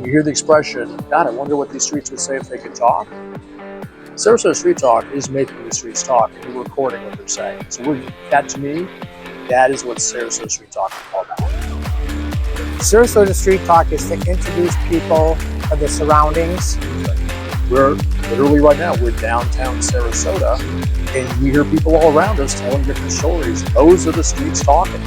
you hear the expression, God, I wonder what these streets would say if they could talk. Sarasota Street Talk is making the streets talk, and we're recording what they're saying. So that, to me, that is what Sarasota Street Talk is all about. Sarasota Street Talk is to introduce people of the surroundings. We're literally right now, we're downtown Sarasota, and we hear people all around us telling different stories. Those are the streets talking.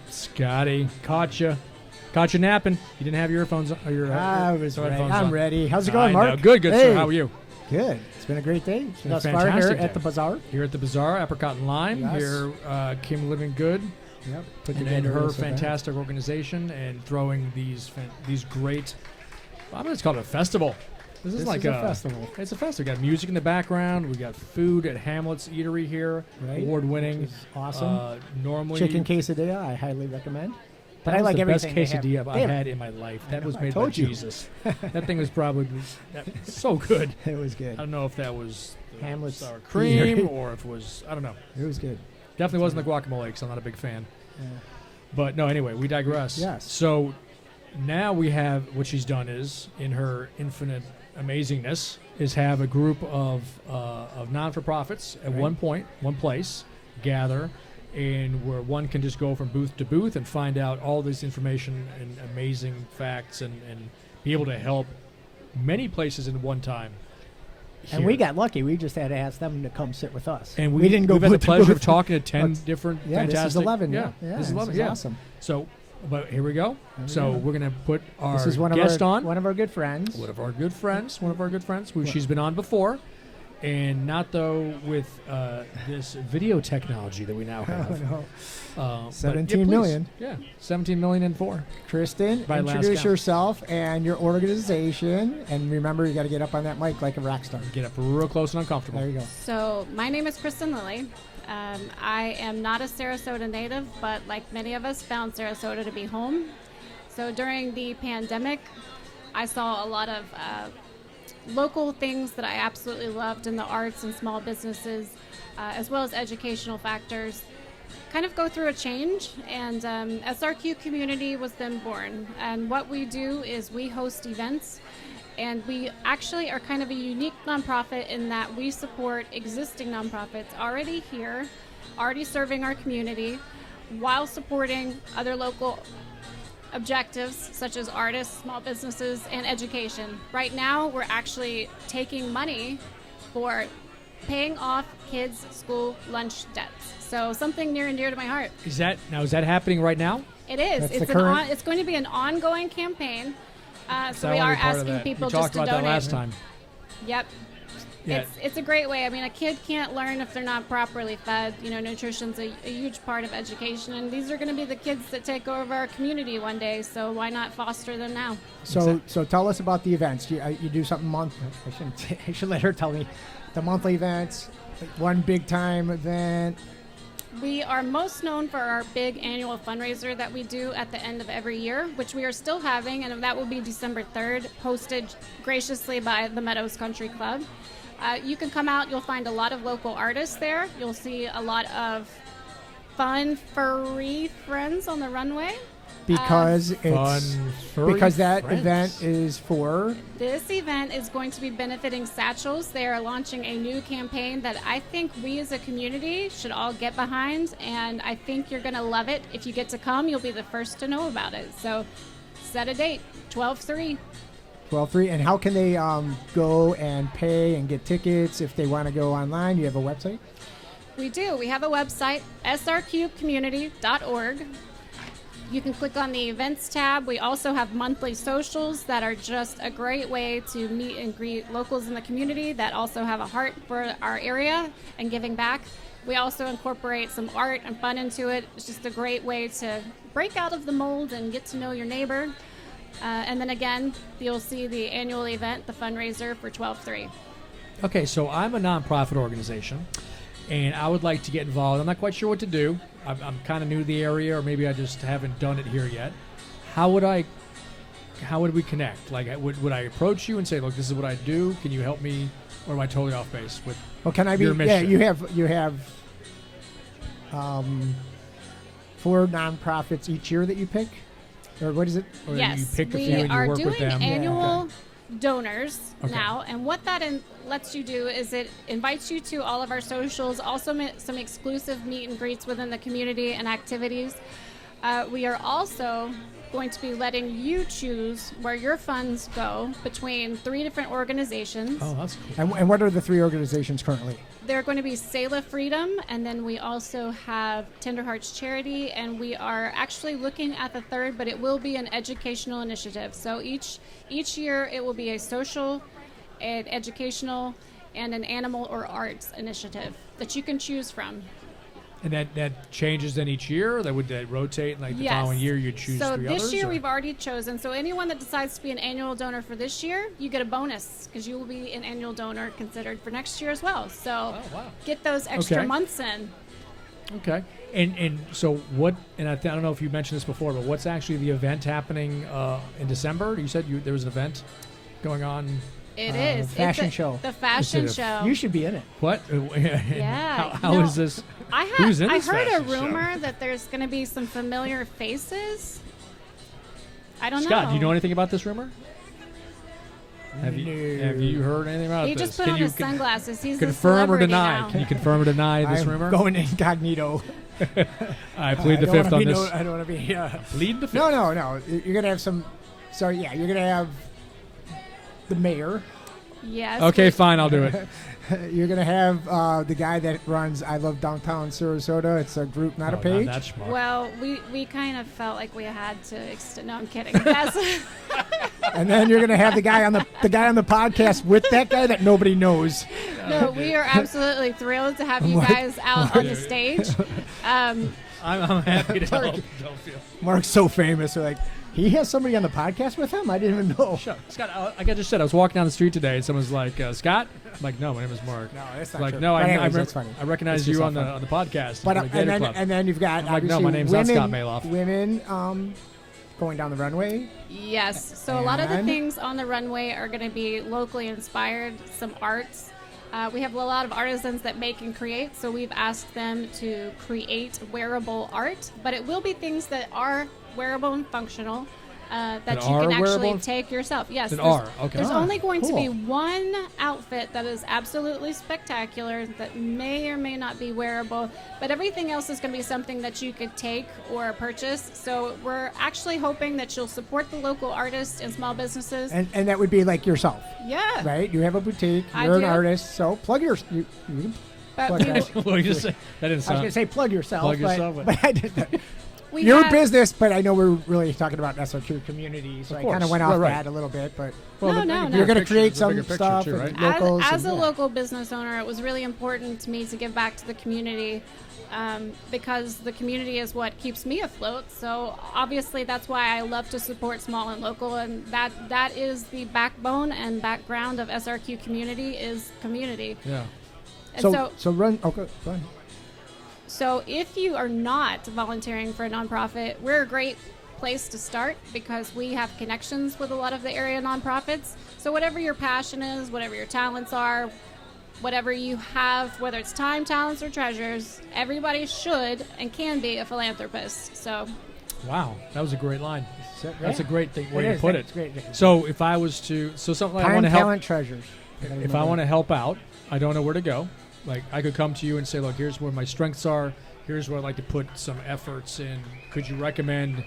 Scotty, caught you napping. You didn't have your earphones on. I was ready. I'm on. ready. How's it going, Mark? Good, hey. sir. How are you? Good. It's been a great day. It's been thus far fantastic here day. at the bazaar. Here at the bazaar, Apricot and Lime. Yes. Here, Kim Living Good. Yep. And her fantastic organization and throwing these great. I'm going to call it a festival. This is like a festival. It's a festival. We got music in the background. We got food at Hamlet's Eatery here. Right. Award-winning. Awesome. Normally, chicken quesadilla, I highly recommend. But I like everything. The best quesadilla I've had in my life. That was made by Jesus. That thing was probably so good. It was good. I don't know if that was Hamlet's sour cream or if it was, I don't know. It was good. Definitely wasn't the guacamole because I'm not a big fan. Yeah. But no, anyway, we digress. Yes. So now we have, what she's done is, in her infinite amazingness, is have a group of non-for-profits at one place, gather, and where one can just go from booth to booth and find out all this information and amazing facts and be able to help many places in one time. And we got lucky. We just had to ask them to come sit with us. And we didn't go. We've had the pleasure of talking to 10 different fantastic. This is 11. Yeah, this is 11. Yeah, Awesome. So, but here we go. We're gonna put our this is guest on. One of our good friends. One of our good friends. She's been on before, and not though with this video technology that we now have. Oh, no. 17 million. Yeah, 17 million and 4. Christin, introduce yourself and your organization, and remember, you got to get up on that mic like a rock star. Get up real close and uncomfortable. There you go. So my name is Christin Lilly. I am not a Sarasota native, but like many of us, found Sarasota to be home. So during the pandemic, I saw a lot of local things that I absolutely loved in the arts and small businesses, as well as educational factors, kind of go through a change, and SRQ Community was then born. And what we do is we host events, and we actually are kind of a unique nonprofit in that we support existing nonprofits already here, already serving our community, while supporting other local objectives such as artists, small businesses, and education. Right now, we're actually taking money for paying off kids' school lunch debts. So something near and dear to my heart. Is that happening right now? It is. It's going to be an ongoing campaign. So we are asking people just to donate. You talked about that last time. Yep. Yeah. It's a great way. I mean, a kid can't learn if they're not properly fed. You know, nutrition's a huge part of education, and these are going to be the kids that take over our community one day. So why not foster them now? So tell us about the events. You do something monthly. I should let her tell me. The monthly events, one big time event. We are most known for our big annual fundraiser that we do at the end of every year, which we are still having, and that will be December 3rd, hosted graciously by the Meadows Country Club. You can come out. You'll find a lot of local artists there. You'll see a lot of fun, furry friends on the runway. Because that friends. Event is for... This event is going to be benefiting Satchels. They are launching a new campaign that I think we as a community should all get behind, and I think you're going to love it. If you get to come, you'll be the first to know about it. So set a date, 12/3. 12/3. And how can they go and pay and get tickets if they want to go online? You have a website? We do. We have a website, SRQCOMMUNITY.org. You can click on the events tab. We also have monthly socials that are just a great way to meet and greet locals in the community that also have a heart for our area and giving back. We also incorporate some art and fun into it. It's just a great way to break out of the mold and get to know your neighbor. And then again, you'll see the annual event, the fundraiser for 12/3. Okay, so I'm a nonprofit organization, and I would like to get involved. I'm not quite sure what to do. I'm kind of new to the area, or maybe I just haven't done it here yet. How would we connect? Like, would I approach you and say, look, this is what I do. Can you help me? Or am I totally off base with Well, can I be? your mission? Yeah, you have 4 nonprofits each year that you pick? Or what is it? Or Yes, you pick a we few and you are work doing with them. annual donors Okay. now, and what that lets you do is it invites you to all of our socials, also some exclusive meet and greets within the community and activities. We are also going to be letting you choose where your funds go between 3 different organizations. Oh, that's cool. And what are the 3 organizations currently? They're going to be Selah Freedom, and then we also have Tender Hearts Charity, and we are actually looking at the 3rd, but it will be an educational initiative. So each year it will be a social, an educational, and an animal or arts initiative that you can choose from. And that changes then each year? Would that rotate? Like the Yes. following year you choose So 3 this others? year or? we've already chosen. So anyone that decides to be an annual donor for this year, you get a bonus because you will be an annual donor considered for next year as well. So Oh, wow. get those extra Okay. months in. Okay. And so what, and I don't know if you mentioned this before, but what's actually the event happening in December? You said there was an event going on. It is. fashion It's show. The fashion Is it show. You should be in it. What? Yeah. How No, is this? I Who's in I this heard a fashion show? rumor that there's going to be some familiar faces. I don't Scott, know. do you know anything about this rumor? Have you heard anything about He this? just put on his sunglasses. He's a confirm or celebrity deny? now. Can you confirm or deny this I'm rumor? going incognito. I plead the I don't fifth wanna on be this. I don't want to be. Plead the fifth. No. You're gonna have some. So yeah, you're gonna have the mayor. Yes. Okay, fine, I'll do it. You're gonna have the guy that runs I Love Downtown Sarasota. It's a group, not a Oh, page. Not that smart. Well, we kind of felt like we had to extend. No, I'm kidding. That's And then you're gonna have the guy on the podcast with that guy that nobody knows. no. We are absolutely thrilled to have you Mark- guys out on the stage. I'm happy to help. Don't feel. Mark's so famous. They're like, he has somebody on the podcast with him. I didn't even know. Shut up. Scott, like I just said, I was walking down the street today and someone's like, Scott? I'm like, no, my name is Mark. No, that's not Like, true. no, But I anyways, that's funny. I recognize It's just you so on funny. the podcast. But from the Gator Club. and then you've got I'm like, no, obviously my name's not women, Scott Maloff. Women going down the runway. Yes. So a lot of the And? things on the runway are going to be locally inspired. Some arts. We have a lot of artisans that make and create, so we've asked them to create wearable art, but it will be things that are wearable and functional. That That you are can actually wearable? take yourself. Yes, That there's- are, okay. There's Ah, only going to be cool. one outfit that is absolutely spectacular that may or may not be wearable, but everything else is going to be something that you could take or purchase. So we're actually hoping that you'll support the local artists and small businesses. And that would be like yourself, Yeah, right? You have a boutique. I You're an do. artist. So plug you but Plug we, that. What did you just say? That didn't I was sound. going to say plug yourself. Plug but, yourself, but I didn't. we Your have, business, but I know we're really talking about SRQ community, so Of I kind course. of went off Right. that a little bit. But Well, No, the no, bigger no. you're going to picture create is the bigger some picture stuff too, and right? locals. As a and, local business owner, it was really important to me to give back to the community because the community is what keeps me afloat. So obviously that's why I love to support small and local, and that is the backbone and background of SRQ Community is community. Yeah. And so run. Okay, go ahead. So if you are not volunteering for a nonprofit, we're a great place to start because we have connections with a lot of the area nonprofits. So whatever your passion is, whatever your talents are, whatever you have, whether it's time, talents, or treasures, everybody should and can be a philanthropist. So Wow, that was a great line. So, That's a yeah. great thing way It to is. put That's it. great. So if I was to, something like I Time, want to help. talent, treasures. If I want to help out, I don't know where to go. Like I could come to you and say, look, here's where my strengths are. Here's where I'd like to put some efforts in. Could you recommend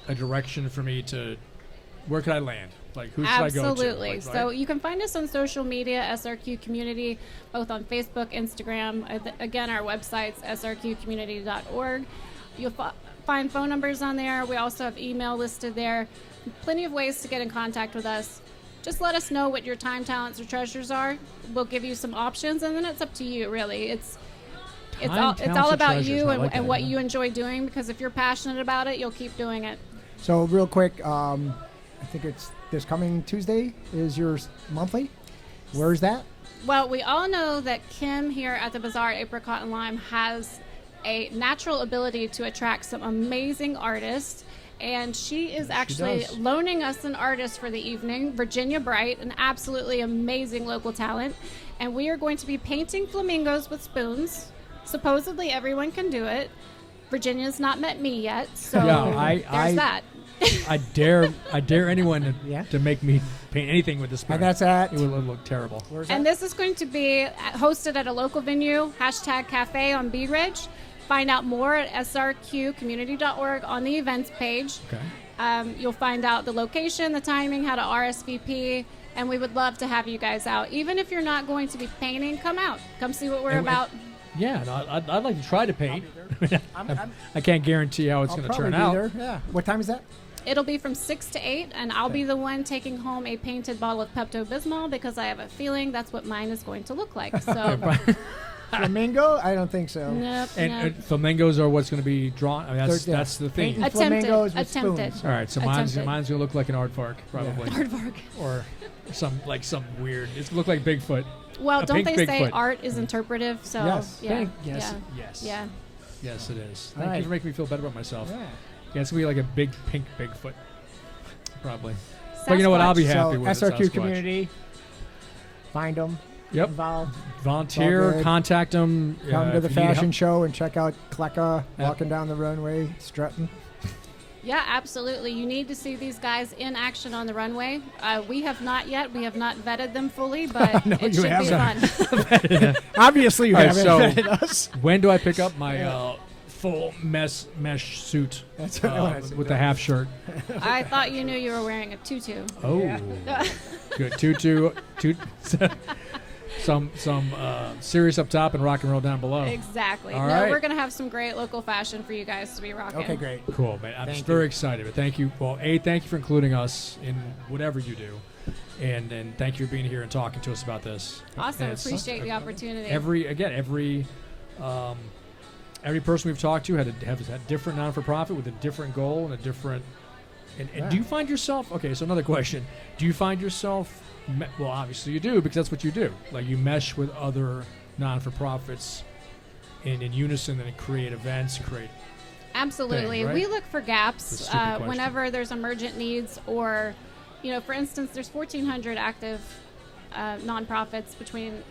a direction for me to? Where could I land? Like who should I go to? absolutely. Like, So right? you can find us on social media, SRQ Community, both on Facebook, Instagram. Again, our website's srqcommunity.org. You'll find phone numbers on there. We also have email listed there. Plenty of ways to get in contact with us. Just let us know what your time, talents, or treasures are. We'll give you some options, and then it's up to you, really. It's Time, all talents, or about treasures. you I and, like that, and what yeah. you enjoy doing, because if you're passionate about it, you'll keep doing it. So real quick, I think it's this coming Tuesday is your monthly. Where's that? Well, we all know that Kim here at the Bazaar Apricot and Lime has a natural ability to attract some amazing artists. And she is actually does. loaning us an artist for the evening, Virginia Bright, an absolutely amazing local talent. And we are going to be painting flamingos with spoons. Supposedly everyone can do it. Virginia's not met me yet, so Yeah, there's that. I dare anyone Yeah. to make me paint anything with this. And that's at. It will look terrible. Where's And that? this is going to be hosted at a local venue, #cafe on Bee Ridge. Find out more at srqcommunity.org on the events page. Okay. You'll find out the location, the timing, how to RSVP, and we would love to have you guys out. Even if you're not going to be painting, come out. Come see what we're And- about. Yeah, no, I'd like to try to paint. I'm I can't guarantee how it's I'll going to probably turn be out. there. Yeah. What time is that? It'll be from 6 to 8, and I'll be the one taking home a painted bottle of Pepto-Bismol because I have a feeling that's what mine is going to look like. So, Flamingo? I don't think so. nope, And nope. flamingos are what's going to be drawn. I mean, Yeah. that's the theme. Painting Attempted. flamingos with Attempted. spoons. All right, so mine's Attempted. going to look like an aardvark, probably, Aardvark. or some weird. It's look like Bigfoot. Well, A don't pink they say Bigfoot. art is interpretive? So, Yes. yeah. Thank- yes, yeah. yes, Yeah. yes, it is. All Thank right. you for making me feel better about myself. Yeah. Yeah, it's gonna be like a big pink Bigfoot, probably. But you know what? I'll be Sasquatch. happy So with it, SRQ Sasquatch. community. Find them. Yep. Involved. Volunteer, All good. contact them. Come to the if you need fashion help. show and check out Kleka Yep. walking down the runway, strutting. Yeah, absolutely. You need to see these guys in action on the runway. We have not yet. We have not vetted them fully, but No, it you should be fun. Obviously, you All right, haven't so- vetted us. When do I pick up my full mesh suit That's what I wanted to with do. the half shirt? I thought you knew you were wearing a tutu. Oh, Yeah. good. Tutu, some serious up top and rock and roll down below. Exactly. All No, right. we're going to have some great local fashion for you guys to be rocking. Okay, great. Cool, man. I'm Thank just very you. excited. But thank you. Well, thank you for including us in whatever you do, and thank you for being here and talking to us about this. Awesome. And it's- Appreciate the opportunity. Every person we've talked to has a different non-for-profit with a different goal and a different. And Yeah. do you find yourself? Okay, so another question: do you find yourself? Well, obviously you do because that's what you do. Like you mesh with other non-for-profits in unison and create events, create. Absolutely. thing, right? We look for It's a gaps stupid question. whenever there's emergent needs or, for instance, there's 1,400 active nonprofits between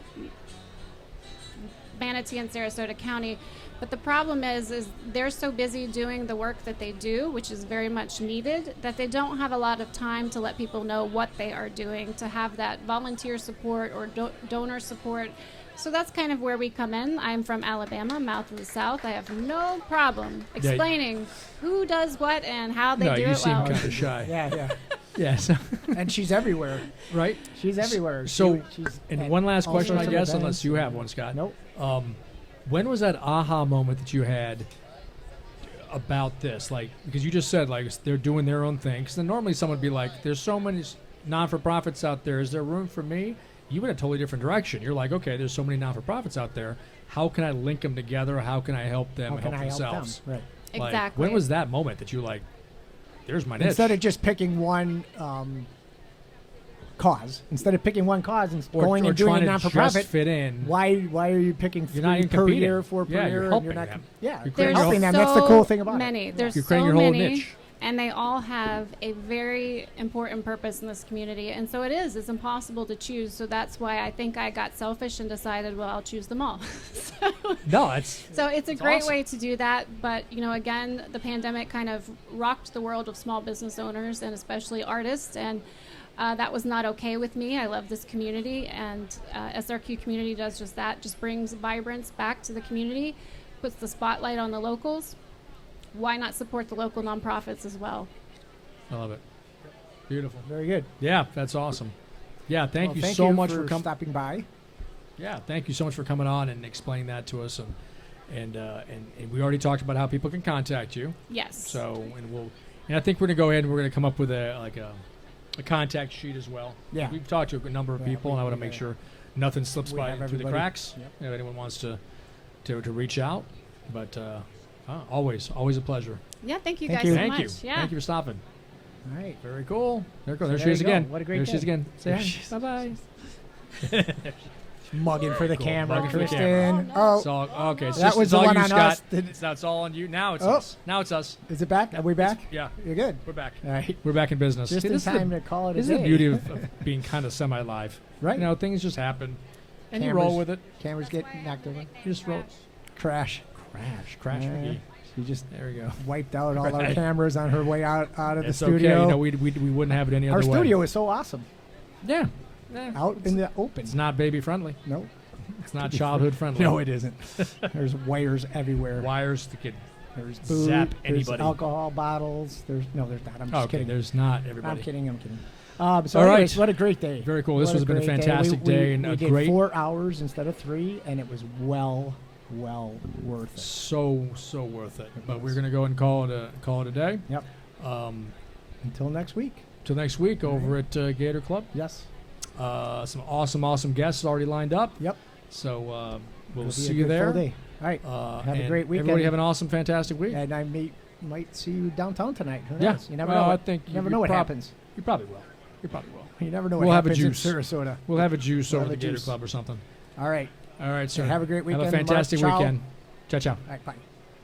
Manatee and Sarasota County. But the problem is they're so busy doing the work that they do, which is very much needed, that they don't have a lot of time to let people know what they are doing, to have that volunteer support or donor support. So that's kind of where we come in. I'm from Alabama, mouth of the South. I have no problem explaining who does what and how they No, do you it seem well. kind of shy. Yeah. Yeah. So, And she's everywhere. right. She's everywhere. So, she's And at one last all question, I sorts of guess, events. unless you have one, Scott. Nope. When was that aha moment that you had about this? Like, because you just said, like, they're doing their own thing. Because then normally someone would be like, there's so many non-for-profits out there. Is there room for me? You went a totally different direction. You're like, okay, there's so many non-for-profits out there. How can I link them together? How can I help them How can help I help them? themselves? Right. Like, Exactly. when was that moment that you like, there's my niche? Instead of just picking one cause, instead of picking one cause and going or and doing trying a to non-for-profit, just fit in. why are you picking You're not three even per competing. year, four per Yeah, year, you're and helping you're not them. yeah, You're they're creating your helping own- them. That's the cool thing about many. it. There's You're creating so your whole many, niche. and they all have a very important purpose in this community. And so it's impossible to choose. So that's why I think I got selfish and decided, well, I'll choose them all. No, it's So it's a That's great awesome. way to do that. But, again, the pandemic kind of rocked the world of small business owners and especially artists. And that was not okay with me. I love this community, and SRQ Community does just that, just brings vibrance back to the community, puts the spotlight on the locals. Why not support the local nonprofits as well? I love it. Beautiful. Very good. Yeah, that's awesome. Yeah, thank Well, you thank so you much for for coming. stopping by. Yeah, thank you so much for coming on and explaining that to us, and we already talked about how people can contact you. Yes. So and I think we're gonna go ahead and we're gonna come up with a contact sheet as well. Yeah. We've talked to a number of Yeah, people, and I want to make sure nothing slips we by have through the everybody. cracks. Yep. If anyone wants to reach out, but always a pleasure. Yeah, thank you Thank guys you. so Thank much. you. Yeah. Thank you for stopping. All right. Very cool. There So she there is you go. again. What a great There she is day. again. Say There hi. she is. Bye bye. Mugging for the Cool. camera, Mugging for the Kristen. camera. Oh, It's all, okay, so That this was is the all one you, on Scott. us. It's all on you. Now it's Oh. us. Now it's us. is it back? Are we back? Yeah, You're good. we're back. All right. We're back in business. Just See, in this is time the, to call it a this day. is the beauty of being kind of semi-live. Right. You know, things just happen, and you Cameras- roll with it. Cameras get knocked over. You just roll. Crash. Crash Yeah. McGee. She just There we go. wiped out all our cameras on her way out of the It's studio. okay. You know, we wouldn't have it any Our other way. studio is so awesome. Yeah. Out in the open. It's not baby friendly. No. It's not childhood friendly. No, it isn't. There's wires everywhere. Wires that could There's booze. zap There's anybody. alcohol bottles. There's not. I'm just Okay, kidding. there's not everybody. I'm kidding. So All anyways, right. what a great day. Very cool. This What has a been a great fantastic day and we a did great 4 hours instead of 3, and it was well worth it. so worth it. But we're gonna go and call it a day. Yep. Until next week. Till next week over at Gator Club. Yes. Some awesome guests already lined up. Yep. So we'll It'll be see a you good there. full day. All right. Have a and great weekend. Everybody have an awesome, fantastic week. And I might see you downtown tonight. Who Yeah. knows? You never Well, know. I think you never you know what prob- happens. You probably will. You probably will. You never know We'll what have a happens in juice. Sarasota. We'll have a juice We'll over have the a Gator juice. Club or something. All right. All right, sir. Have a great weekend. Have a fantastic Mark. Ciao. weekend. Ciao, ciao. All right. Bye.